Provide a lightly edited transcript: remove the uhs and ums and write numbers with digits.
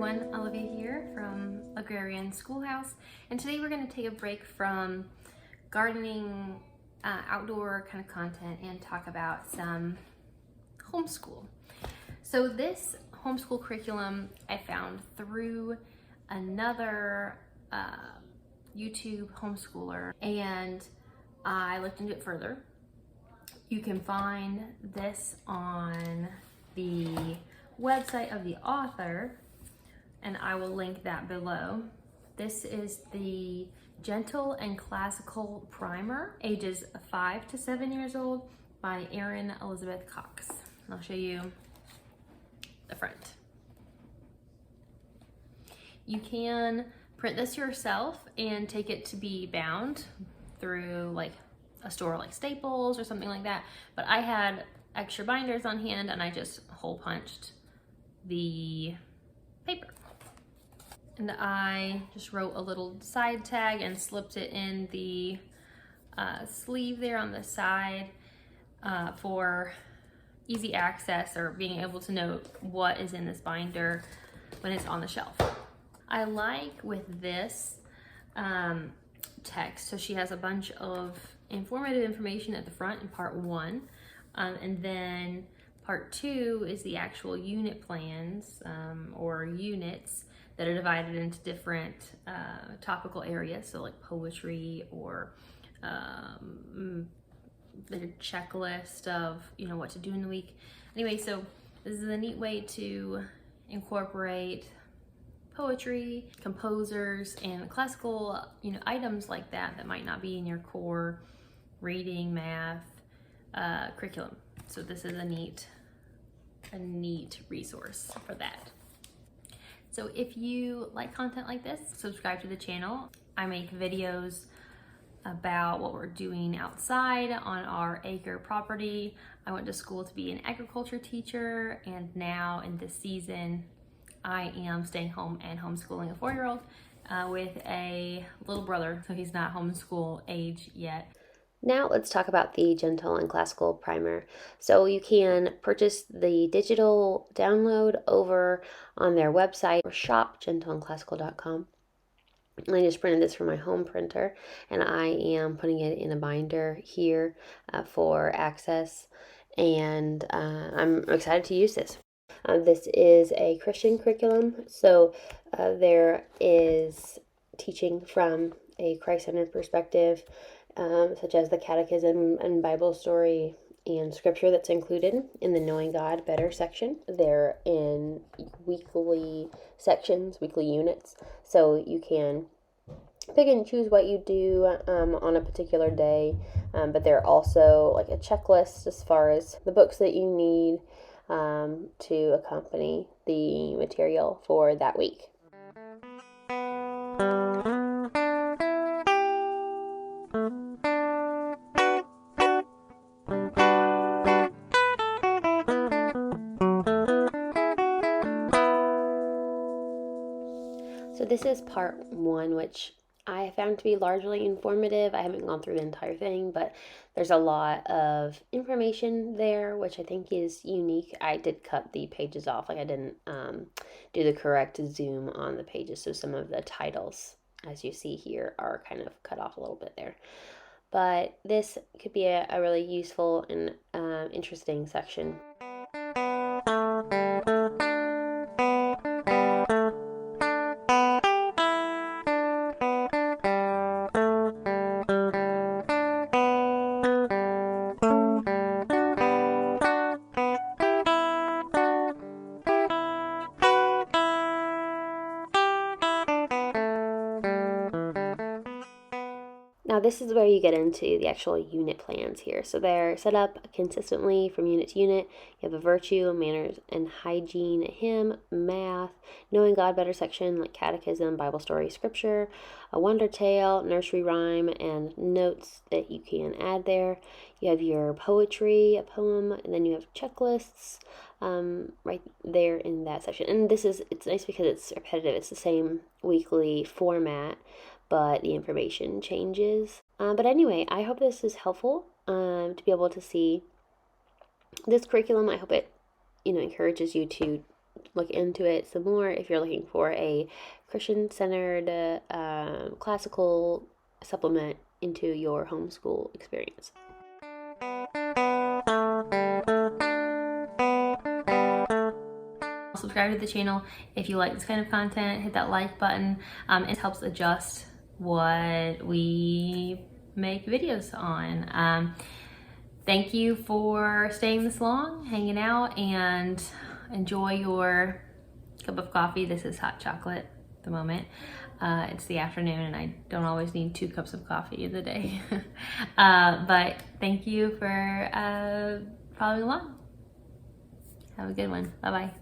everyone, Olivia here from Agrarian Schoolhouse, and today we're going to take a break from gardening, outdoor kind of content and talk about some homeschool. So this homeschool curriculum I found through another YouTube homeschooler, and I looked into it further. You can find this on the website of the author, and I will link that below. This is the Gentle and Classical Primer, ages 5 to 7 years old, by Erin Elizabeth Cox. I'll show you the front. You can print this yourself and take it to be bound through like a store like Staples or something like that, but I had extra binders on hand and I just hole punched the paper. And I just wrote a little side tag and slipped it in the sleeve there on the side for easy access or being able to know what is in this binder when it's on the shelf. I like with this text, so she has a bunch of informative information at the front in part 1, and then part 2 is the actual unit plans or units that are divided into different topical areas, so like poetry or the checklist of what to do in the week. Anyway, so this is a neat way to incorporate poetry, composers, and classical items like that might not be in your core reading, math curriculum. So this is a neat resource for that. So if you like content like this, subscribe to the channel. I make videos about what we're doing outside on our acre property. I went to school to be an agriculture teacher, and now in this season I am staying home and homeschooling a 4-year-old with a little brother, so he's not homeschool age yet. Now let's talk about the Gentle and Classical Primer. So you can purchase the digital download over on their website or shop gentleandclassical.com. I just printed this from my home printer, and I am putting it in a binder here for access, and I'm excited to use this. This is a Christian curriculum, so there is teaching from a Christ-centered perspective, such as the catechism and Bible story and scripture that's included in the Knowing God Better section. They're in weekly sections, weekly units, so you can pick and choose what you do on a particular day, but they're also like a checklist as far as the books that you need to accompany the material for that week. So this is part 1, which I found to be largely informative. I haven't gone through the entire thing, but there's a lot of information there, which I think is unique. I did cut the pages off. Like I didn't do the correct zoom on the pages, so some of the titles, as you see here, are kind of cut off a little bit there. But this could be a really useful and interesting section. Now this is where you get into the actual unit plans here. So they're set up consistently from unit to unit. You have a virtue, manners, and hygiene, hymn, math, knowing God better section like catechism, Bible story, scripture, a wonder tale, nursery rhyme, and notes that you can add there. You have your poetry, a poem, and then you have checklists right there in that section. And it's nice because it's repetitive. It's the same weekly format, but the information changes. But anyway, I hope this is helpful to be able to see this curriculum. I hope it encourages you to look into it some more if you're looking for a Christian-centered classical supplement into your homeschool experience. Subscribe to the channel if you like this kind of content. Hit that like button. It helps adjust what we make videos on. Thank you for staying this long, hanging out, and enjoy your cup of coffee. This is hot chocolate at the moment. It's the afternoon and I don't always need 2 cups of coffee in the day. But thank you for following along. Have a good one. Bye-bye.